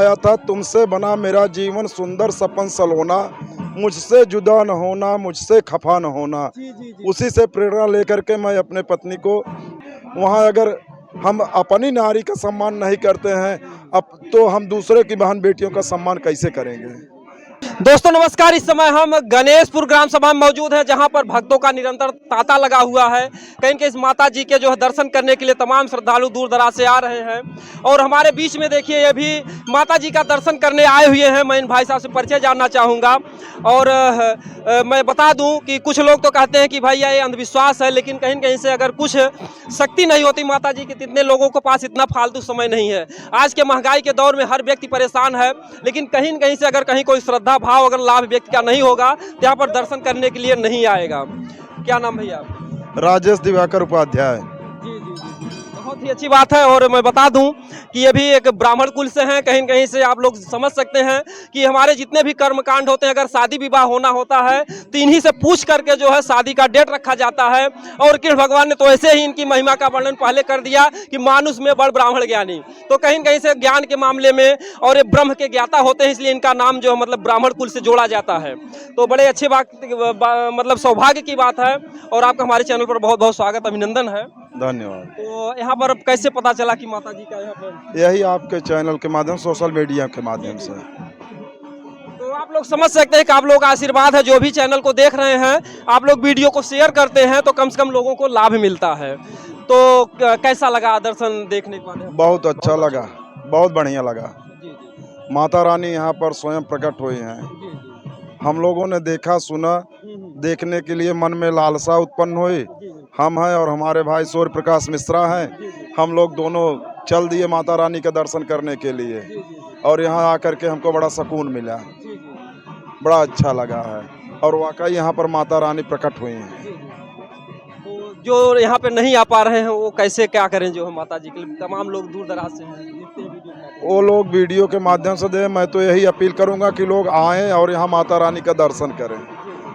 आया था, तुमसे बना मेरा जीवन सुंदर सपन सलोना, मुझसे जुदा न होना, मुझसे खफा न होना। उसी से प्रेरणा लेकर के मैं अपने पत्नी को वहाँ, अगर हम अपनी नारी का सम्मान नहीं करते हैं, अब तो हम दूसरे की बहन बेटियों का सम्मान कैसे करेंगे। दोस्तों नमस्कार। इस समय हम गणेशपुर ग्राम सभा में मौजूद हैं, जहां पर भक्तों का निरंतर तांता लगा हुआ है। कहीं के इस माता जी के जो है दर्शन करने के लिए तमाम श्रद्धालु दूर दराज से आ रहे हैं। और हमारे बीच में देखिए ये भी माता जी का दर्शन करने आए हुए हैं। मैं इन भाई साहब से परिचय जानना चाहूँगा। और मैं बता दूं कि कुछ लोग तो कहते हैं कि भाई ये अंधविश्वास है, लेकिन कहीं कहीं से अगर कुछ शक्ति नहीं होती माता जी की, इतने लोगों के पास इतना फालतू समय नहीं है। आज के महंगाई के दौर में हर व्यक्ति परेशान है, लेकिन कहीं न कहीं से अगर कहीं कोई श्रद्धा भाव अगर लाभ व्यक्ति का नहीं होगा तो यहाँ पर दर्शन करने के लिए नहीं आएगा। क्या नाम भैया? राजेश दिवाकर उपाध्याय। जी जी जी, बहुत ही अच्छी बात है। और मैं बता दूं कि ये भी एक ब्राह्मण कुल से हैं। कहीं कहीं से आप लोग समझ सकते हैं कि हमारे जितने भी कर्मकांड होते हैं, अगर शादी विवाह होना होता है तो इन्हीं से पूछ करके जो है शादी का डेट रखा जाता है। और कृष्ण भगवान ने तो ऐसे ही इनकी महिमा का वर्णन पहले कर दिया कि मानुष में बड़ ब्राह्मण ज्ञानी। तो कहीं कहीं से ज्ञान के मामले में और ये ब्रह्म के ज्ञाता होते हैं, इसलिए इनका नाम जो है मतलब ब्राह्मण कुल से जोड़ा जाता है। तो बड़े अच्छी बात, मतलब सौभाग्य की बात है। और आपका हमारे चैनल पर बहुत बहुत स्वागत, अभिनंदन है। धन्यवाद। तो यहाँ पर कैसे पता चला कि माता जी का यहाँ पर? यही आपके चैनल के माध्यम, सोशल मीडिया के माध्यम से। तो आप लोग समझ सकते हैं कि आप लोग का आशीर्वाद है। जो भी चैनल को देख रहे हैं, आप लोग वीडियो को शेयर करते हैं तो कम से कम लोगों को लाभ मिलता है। तो कैसा लगा दर्शन देखने के बाद? बहुत अच्छा लगा, बहुत बढ़िया लगा। जी जी माता रानी यहाँ पर स्वयं प्रकट हुई हैं। जी जी हम लोगों ने देखा, सुना, देखने के लिए मन में लालसा उत्पन्न हुई। हम हैं और हमारे भाई सूर्य प्रकाश मिश्रा हैं, हम लोग दोनों चल दिए माता रानी का दर्शन करने के लिए। और यहाँ आकर के हमको बड़ा सुकून मिला, बड़ा अच्छा लगा है। और वाकई यहाँ पर माता रानी प्रकट हुई हैं। तो जो यहाँ पे नहीं आ पा रहे हैं वो कैसे क्या करें? जो है माता जी के लिए तमाम लोग दूर दराज से हैं, देखते हैं वीडियो में। वो लोग वीडियो के माध्यम से दें। मैं तो यही अपील करूँगा कि लोग आएँ और यहाँ माता रानी का दर्शन करें।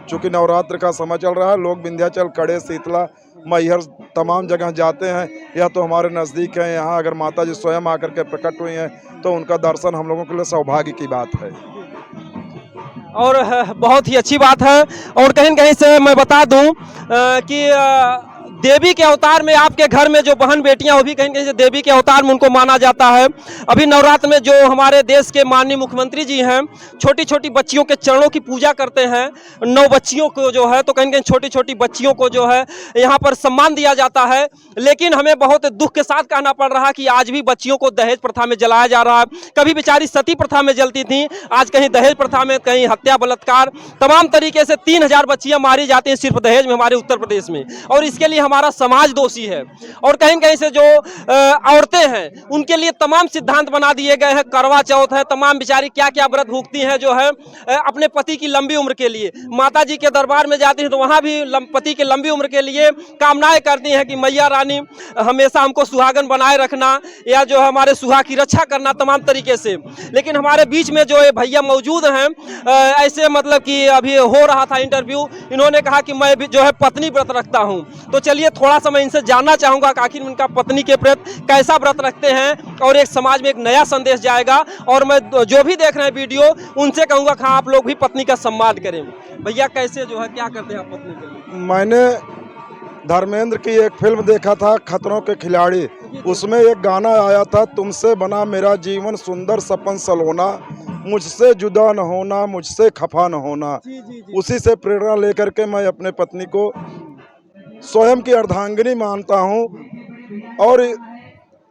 चूँकि नवरात्र का समय चल रहा है, लोग विंध्याचल, कड़े, शीतला, मैहर तमाम जगह जाते हैं। यह तो हमारे नज़दीक है। यहाँ अगर माता जी स्वयं आकर के प्रकट हुई हैं तो उनका दर्शन हम लोगों के लिए सौभाग्य की बात है। और बहुत ही अच्छी बात है। और कहीं कहीं से मैं बता दूं कि देवी के अवतार में आपके घर में जो बहन बेटियां, वो भी कहीं कहीं से देवी के अवतार में उनको माना जाता है। अभी नवरात्र में जो हमारे देश के माननीय मुख्यमंत्री जी हैं, छोटी छोटी बच्चियों के चरणों की पूजा करते हैं। 9 बच्चियों को जो है, तो कहीं कहीं छोटी छोटी बच्चियों को जो है यहाँ पर सम्मान दिया जाता है। लेकिन हमें बहुत दुख के साथ कहना पड़ रहा है कि आज भी बच्चियों को दहेज प्रथा में जलाया जा रहा है। कभी बेचारी सती प्रथा में जलती थी, आज कहीं दहेज प्रथा में, कहीं हत्या, बलात्कार, तमाम तरीके से 3000 बच्चियां मारी जाती हैं सिर्फ दहेज में हमारे उत्तर प्रदेश में। और इसके लिए हमारा समाज दोषी है। और कहीं कहीं से जो औरतें हैं उनके लिए तमाम सिद्धांत बना दिए गए हैं। करवा चौथ है, तमाम बेचारी क्या क्या व्रत भूखती हैं जो है अपने पति की लंबी उम्र के लिए। माता जी के दरबार में जाती हैं तो वहाँ भी पति की लंबी उम्र के लिए कामनाएं करती हैं कि मैया रानी हमेशा हमको सुहागन बनाए रखना, या जो हमारे सुहाग की रक्षा करना तमाम तरीके से। लेकिन हमारे बीच में जो भैया मौजूद हैं, ऐसे मतलब कि अभी हो रहा था इंटरव्यू, इन्होंने कहा कि मैं भी जो है पत्नी व्रत रखता हूं। तो चलिए थोड़ा सा मैं इनसे जानना चाहूंगा कि आखिर उनका पत्नी के प्रति कैसा व्रत रखते हैं और एक समाज में एक नया संदेश जाएगा। और मैं जो भी देख रहे हैं वीडियो, उनसे कहूंगा कि आप लोग भी पत्नी का सम्मान करें। भैया कैसे जो है क्या करते हैं आप पत्नी के लिए? मैंने धर्मेंद्र की एक फिल्म देखा था, खतरों के खिलाड़ी। उसमें एक गाना आया था, तुमसे बना मेरा जीवन सुंदर सपन सलोना, मुझसे जुदा न होना, मुझसे खफा न होना। उसी से प्रेरणा लेकर के मैं अपने पत्नी को स्वयं की अर्धांगिनी मानता हूँ। और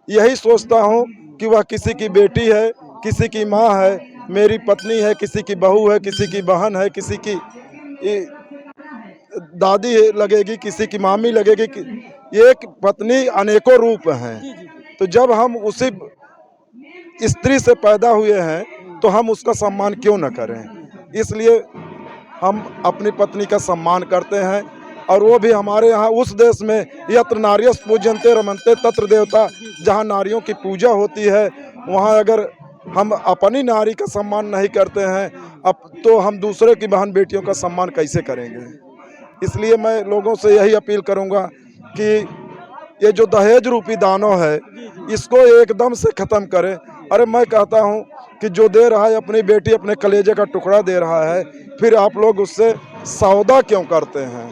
यही सोचता हूँ कि वह किसी की बेटी है, किसी की माँ है, मेरी पत्नी है, किसी की बहू है, किसी की बहन है, किसी की दादी लगेगी, किसी की मामी लगेगी। एक पत्नी अनेकों रूप हैं। तो जब हम उसी स्त्री से पैदा हुए हैं तो हम उसका सम्मान क्यों न करें। इसलिए हम अपनी पत्नी का सम्मान करते हैं। और वो भी हमारे यहाँ उस देश में, यत्र नार्यः पूज्यन्ते रमन्ते तत्र देवता, जहाँ नारियों की पूजा होती है, वहाँ अगर हम अपनी नारी का सम्मान नहीं करते हैं, अब तो हम दूसरे की बहन बेटियों का सम्मान कैसे करेंगे। इसलिए मैं लोगों से यही अपील करूंगा कि ये जो दहेज रूपी दानव है, इसको एकदम से ख़त्म करें। अरे मैं कहता हूँ कि जो दे रहा है अपनी बेटी अपने कलेजे का टुकड़ा दे रहा है, फिर आप लोग उससे सौदा क्यों करते हैं?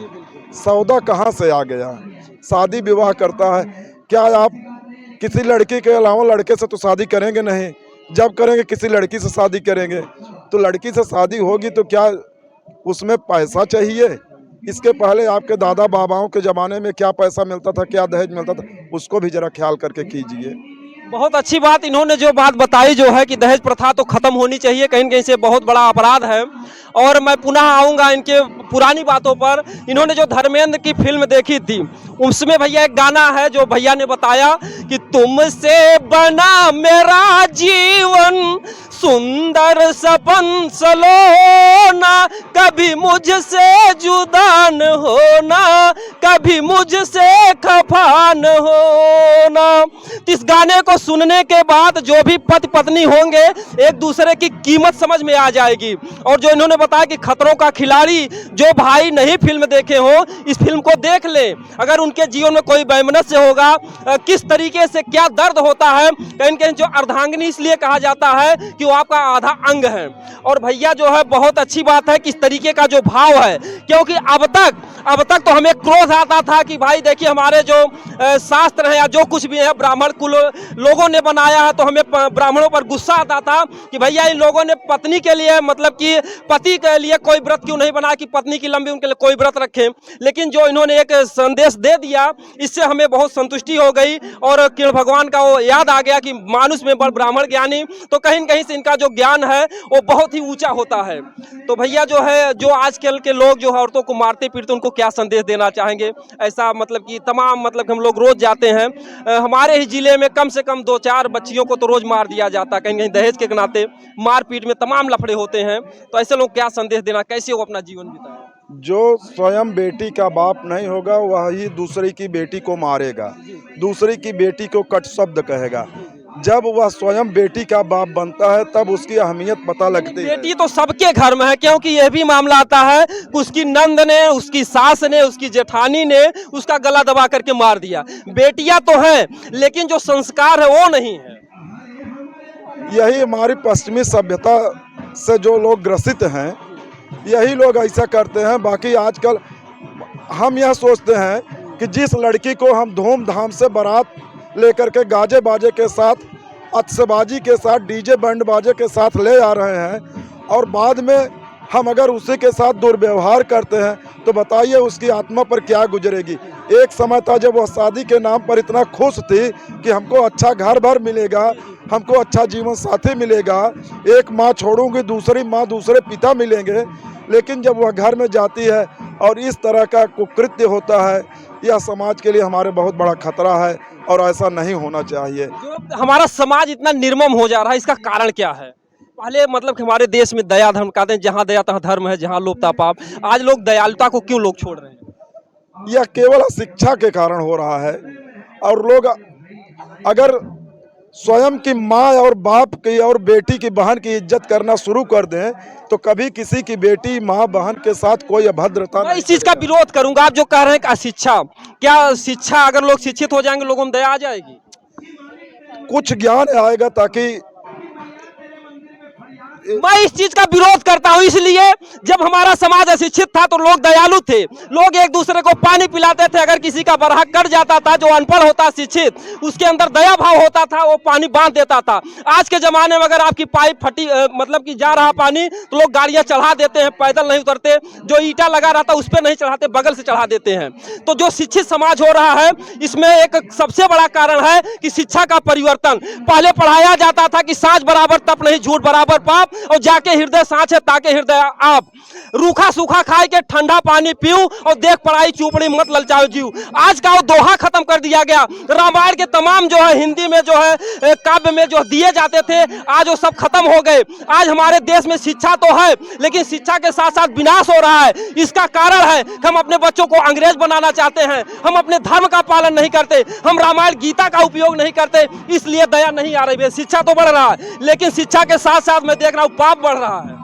सौदा कहाँ से आ गया? शादी विवाह करता है, क्या आप किसी लड़की के अलावा लड़के से तो शादी करेंगे नहीं? जब करेंगे किसी लड़की से शादी करेंगे, तो लड़की से शादी होगी तो क्या उसमें पैसा चाहिए? इसके पहले आपके दादा बाबाओं के ज़माने में क्या पैसा मिलता था, क्या दहेज मिलता था, उसको भी ज़रा ख्याल करके कीजिए। बहुत अच्छी बात इन्होंने जो बात बताई जो है कि दहेज प्रथा तो खत्म होनी चाहिए, कहीं न कहीं से बहुत बड़ा अपराध है। और मैं पुनः आऊँगा इनके पुरानी बातों पर। इन्होंने जो धर्मेंद्र की फिल्म देखी थी, उसमें भैया एक गाना है जो भैया ने बताया कि तुमसे बना मेरा जीवन सुंदर सपन सलोना, कभी मुझसे जुदा न होना, कभी मुझसे खफा न होना। इस गाने को सुनने के बाद जो भी पति पत्नी होंगे एक दूसरे की कीमत समझ में आ जाएगी। और जो इन्होंने बताया कि खतरों का खिलाड़ी, जो भाई नहीं फिल्म देखे हो इस फिल्म को देख लें। अगर उनके जीवन में कोई वैमनस्य होगा, किस तरीके से क्या दर्द होता है। कहीं कहीं जो अर्धांगिनी इसलिए कहा जाता है कि वो आपका आधा अंग है। और भैया जो है बहुत अच्छी बात है किस तरीके का जो भाव है, क्योंकि अब तक तो हमें क्रोध आता था कि भाई देखिए हमारे जो शास्त्र है या जो कुछ भी है ब्राह्मण कुल लोगों ने बनाया है, तो हमें ब्राह्मणों पर गुस्सा आता था कि भैया इन लोगों ने पत्नी के लिए मतलब कि पति के लिए कोई व्रत क्यों नहीं बना कि पत्नी की लंबी उनके लिए कोई व्रत रखें। लेकिन जो इन्होंने एक संदेश दे दिया इससे हमें बहुत संतुष्टि हो गई और कृष्ण भगवान का वो याद आ गया कि मानुष में बड़ ब्राह्मण ज्ञानी। तो कहीं न कहीं से इनका जो ज्ञान है वो बहुत ही ऊंचा होता है। तो भैया जो है जो आजकल के लोग जो है औरतों को मारते पीटते उनको क्या संदेश देना चाहेंगे? ऐसा मतलब कि तमाम मतलब हम लोग रोज जाते हैं, हमारे ही जिले में कम से कम 2-4 बच्चियों को तो रोज मार दिया जाता है, कहीं कहीं दहेज के नाते मारपीट में तमाम लफड़े होते हैं। तो ऐसे लोग क्या संदेश देना, कैसे वो अपना जीवन बिताएं? जो स्वयं बेटी का बाप नहीं होगा वही दूसरी की बेटी को मारेगा, दूसरी की बेटी को कट शब्द कहेगा। जब वह स्वयं बेटी का बाप बनता है तब उसकी अहमियत पता लगती है। बेटी तो सबके घर में है, क्योंकि यह भी मामला आता है कि उसकी नंद ने, उसकी सास ने, उसकी जेठानी ने उसका गला दबा करके मार दिया। बेटियां तो हैं लेकिन जो संस्कार है वो नहीं है। यही हमारी पश्चिमी सभ्यता से जो लोग ग्रसित हैं यही लोग ऐसा करते हैं। बाकी आजकल हम यह सोचते हैं कि जिस लड़की को हम धूमधाम से बारात लेकर के गाजे बाजे के साथ, अतशबाजी के साथ, डीजे बैंड बाजे के साथ ले आ रहे हैं और बाद में हम अगर उसी के साथ दुर्व्यवहार करते हैं तो बताइए उसकी आत्मा पर क्या गुजरेगी। एक समय था जब वह शादी के नाम पर इतना खुश थी कि हमको अच्छा घर भर मिलेगा, हमको अच्छा जीवन साथी मिलेगा, एक माँ छोड़ूंगी दूसरी माँ दूसरे पिता मिलेंगे। लेकिन जब वह घर में जाती है और इस तरह का कुकृत्य होता है, यह समाज के लिए हमारे बहुत बड़ा खतरा है और ऐसा नहीं होना चाहिए। जो हमारा समाज इतना निर्मम हो जा रहा है इसका कारण क्या है? पहले मतलब कि हमारे देश में दया धर्म कहते हैं, जहाँ दया तहाँ धर्म है, जहाँ लोभता पाप। आज लोग दयालुता को क्यों लोग छोड़ रहे हैं? यह केवल शिक्षा के कारण हो रहा है। और लोग अगर स्वयं की माँ और बाप की और बेटी की बहन की इज्जत करना शुरू कर दें तो कभी किसी की बेटी माँ बहन के साथ कोई अभद्रता मैं इस चीज़ का विरोध करूंगा। आप जो कह रहे हैं कि अशिक्षा, क्या शिक्षा अगर लोग शिक्षित हो जाएंगे लोगों में दया आ जाएगी? कुछ ज्ञान आएगा ताकि मैं इस चीज का विरोध करता हूं। इसलिए जब हमारा समाज अशिक्षित था तो लोग दयालु थे, लोग एक दूसरे को पानी पिलाते थे। अगर किसी का बरहा कट जाता था, जो अनपढ़ होता शिक्षित उसके अंदर दया भाव होता था, वो पानी बांध देता था। आज के जमाने में अगर आपकी पाइप फटी मतलब कि जा रहा पानी तो लोग गाड़ियां चढ़ा देते हैं, पैदल नहीं उतरते, जो ईटा लगा रहता उस पर नहीं चढ़ाते, बगल से चढ़ा देते हैं। तो जो शिक्षित समाज हो रहा है इसमें एक सबसे बड़ा कारण है कि शिक्षा का परिवर्तन। पहले पढ़ाया जाता था कि साँझ बराबर तप नहीं, झूठ बराबर पाप, और जाके हृदय साँच है ताके हृदय आप। रूखा सूखा खाए के ठंडा पानी पीऊ और देख पढ़ाई चूपड़ी मत ललचाओ जीव। आज का वो दोहा खत्म कर दिया गया। रामायण के तमाम जो है हिंदी में जो है काव्य में जो दिए जाते थे आज वो सब खत्म हो गए। आज हमारे देश में शिक्षा तो है लेकिन शिक्षा के साथ साथ विनाश हो रहा है। इसका कारण है कि हम अपने बच्चों को अंग्रेज बनाना चाहते हैं, हम अपने धर्म का पालन नहीं करते, हम रामायण गीता का उपयोग नहीं करते, इसलिए दया नहीं आ रही है। शिक्षा तो बढ़ रहा है लेकिन शिक्षा के साथ साथ मैं देख रहा हूँ पाप बढ़ रहा है।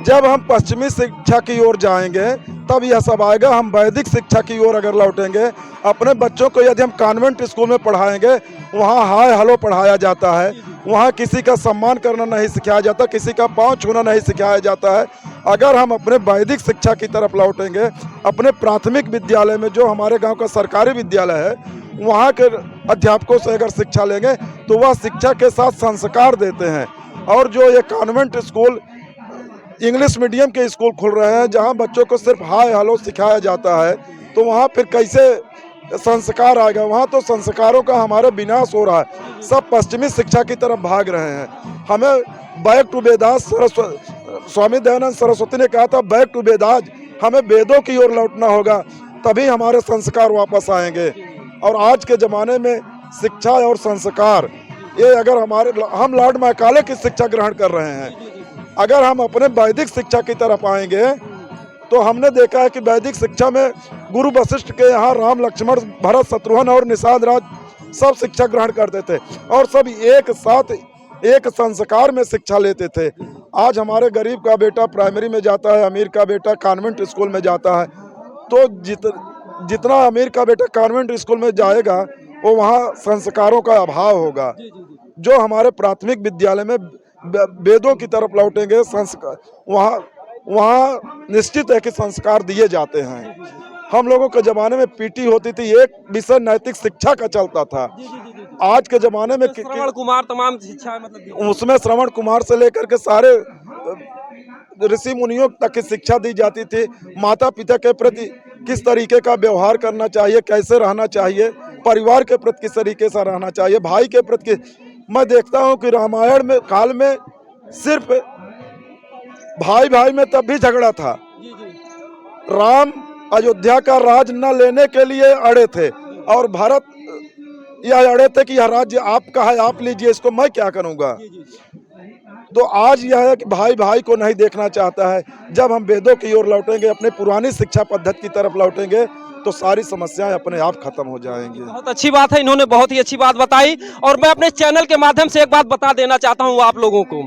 जब हम पश्चिमी शिक्षा की ओर जाएंगे तब यह सब आएगा। हम वैदिक शिक्षा की ओर अगर लौटेंगे, अपने बच्चों को यदि हम कॉन्वेंट स्कूल में पढ़ाएंगे, वहाँ हाय हेलो पढ़ाया जाता है, वहाँ किसी का सम्मान करना नहीं सिखाया जाता, किसी का पाँव छूना नहीं सिखाया जाता है। अगर हम अपने वैदिक शिक्षा की तरफ लौटेंगे, अपने प्राथमिक विद्यालय में, जो हमारे गांव का सरकारी विद्यालय है, वहाँ के अध्यापकों से अगर शिक्षा लेंगे तो वह शिक्षा के साथ संस्कार देते हैं। और जो ये कॉन्वेंट स्कूल, इंग्लिश मीडियम के स्कूल खुल रहे हैं, जहाँ बच्चों को सिर्फ हाय हेलो सिखाया जाता है, तो वहाँ फिर कैसे संस्कार आएगा? वहाँ तो संस्कारों का हमारा विनाश हो रहा है। सब पश्चिमी शिक्षा की तरफ भाग रहे हैं। हमें बैक टू वेदास, स्वामी दयानंद सरस्वती ने कहा था बैक टू वेदास, हमें वेदों की ओर लौटना होगा, तभी हमारे संस्कार वापस आएंगे। और आज के ज़माने में शिक्षा और संस्कार, ये अगर हम लॉर्ड मैकाले की शिक्षा ग्रहण कर रहे हैं, अगर हम अपने वैदिक शिक्षा की तरफ आएंगे तो हमने देखा है कि वैदिक शिक्षा में गुरु वशिष्ठ के यहाँ राम लक्ष्मण भरत शत्रुघ्न और निषाद राज सब शिक्षा ग्रहण करते थे और सब एक साथ एक संस्कार में शिक्षा लेते थे। आज हमारे गरीब का बेटा प्राइमरी में जाता है, अमीर का बेटा कॉन्वेंट स्कूल में जाता है, तो जितना अमीर का बेटा कॉन्वेंट स्कूल में जाएगा वो वहाँ संस्कारों का अभाव होगा। जो हमारे प्राथमिक विद्यालय में वेदों की तरफ लौटेंगे, संस्कार वहाँ निश्चित है कि संस्कार दिए जाते हैं। हम लोगों के ज़माने में पीटी होती थी, एक विषय नैतिक शिक्षा का चलता था। आज के ज़माने में श्रवण कुमार तमाम शिक्षा, मतलब उसमें श्रवण कुमार से लेकर के सारे ऋषि मुनियों तक की शिक्षा दी जाती थी। माता पिता के प्रति किस तरीके का व्यवहार करना चाहिए, कैसे रहना चाहिए, परिवार के प्रति किस तरीके से रहना चाहिए, भाई के प्रति। मैं देखता हूँ कि रामायण में काल में सिर्फ भाई भाई में तब भी झगड़ा था। राम अयोध्या का राज न लेने के लिए अड़े थे और भरत यह अड़े थे कि यह राज्य आपका है, आप लीजिए, इसको मैं क्या करूँगा। तो आज यह है कि भाई भाई को नहीं देखना चाहता है। जब हम वेदों की ओर लौटेंगे, अपने पुरानी शिक्षा पद्धति की तरफ लौटेंगे, तो सारी समस्याएं अपने आप खत्म हो जाएंगी। बहुत अच्छी बात है, इन्होंने बहुत ही अच्छी बात बताई। और मैं अपने चैनल के माध्यम से एक बात बता देना चाहता हूँ आप लोगों को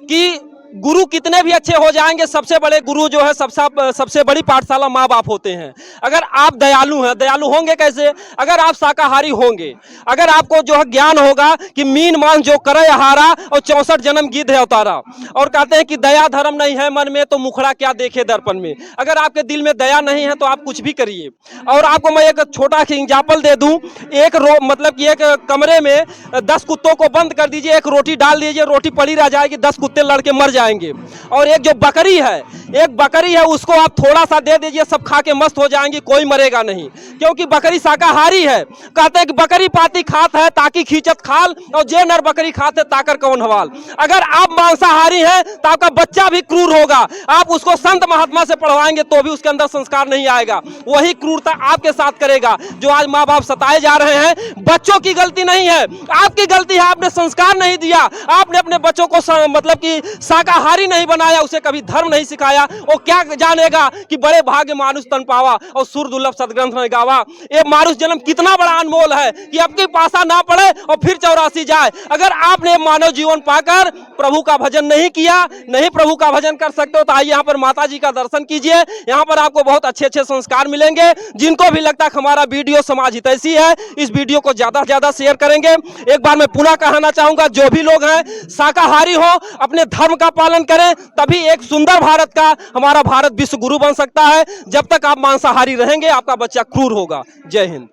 कि गुरु कितने भी अच्छे हो जाएंगे, सबसे बड़े गुरु जो है, सबसे बड़ी पाठशाला माँ बाप होते हैं। अगर आप दयालु हैं, दयालु होंगे कैसे? अगर आप शाकाहारी होंगे, अगर आपको जो है ज्ञान होगा कि मीन मान जो करे हारा और 64 जन्म गिद्ध है उतारा, और कहते हैं कि दया धर्म नहीं है मन में तो मुखड़ा क्या देखे दर्पण में। अगर आपके दिल में दया नहीं है तो आप कुछ भी करिए। और आपको मैं एक छोटा सा एग्जाम्पल दे दूं, मतलब कि एक कमरे में 10 कुत्तों को बंद कर दीजिए, एक रोटी डाल दीजिए, रोटी पड़ी रह जाएगी, 10 कुत्ते लड़के मर जाएंगे। और एक जो बकरी है उसको आप थोड़ा सा दे दीजिए, सब खा के मस्त हो जाएंगी, कोई मरेगा नहीं, क्योंकि बकरी शाकाहारी है। कहते हैं कि बकरी पाती खात है ताकि खींचत खाल, और जे नर बकरी खाते ताकर कौन हवाल। अगर आप मांसाहारी हैं तो आपका बच्चा भी क्रूर होगा। आप उसको संत महात्मा से पढ़वाएंगे तो भी उसके अंदर संस्कार नहीं आएगा, वही क्रूरता आपके साथ करेगा। जो आज माँ बाप सताए जा रहे हैं, बच्चों की गलती नहीं है, आपकी गलती है। आपने संस्कार नहीं दिया, आपने अपने बच्चों को मतलब कि शाकाहारी नहीं बनाया, उसे कभी धर्म नहीं सिखाया। वो क्या जानेगा कि बड़े भाग्य मानुष तन पावा और सुर दुर्लभ सदग्रंथ में गावा। ये मानुष जन्म कितना बड़ा अनमोल है कि आपके पासा ना पड़े और फिर 84 जाए। अगर आपने मानव जीवन पाकर प्रभु का भजन नहीं किया, नहीं प्रभु का भजन कर सकते हो, तो आइए यहाँ पर माता जी का दर्शन कीजिए। यहाँ पर आपको बहुत अच्छे अच्छे संस्कार मिलेंगे। जिनको भी लगता है कि हमारा वीडियो समाज हितैषी है, इस वीडियो को ज्यादा से ज्यादा शेयर करेंगे। एक बार मैं पुनः कहना चाहूंगा, जो भी लोग हैं शाकाहारी हो, अपने धर्म का पालन करें, तभी एक सुंदर भारत का, हमारा भारत विश्व गुरु बन सकता है। जब तक आप मांसाहारी रहेंगे, आपका बच्चा क्रूर होगा। जय हिंद।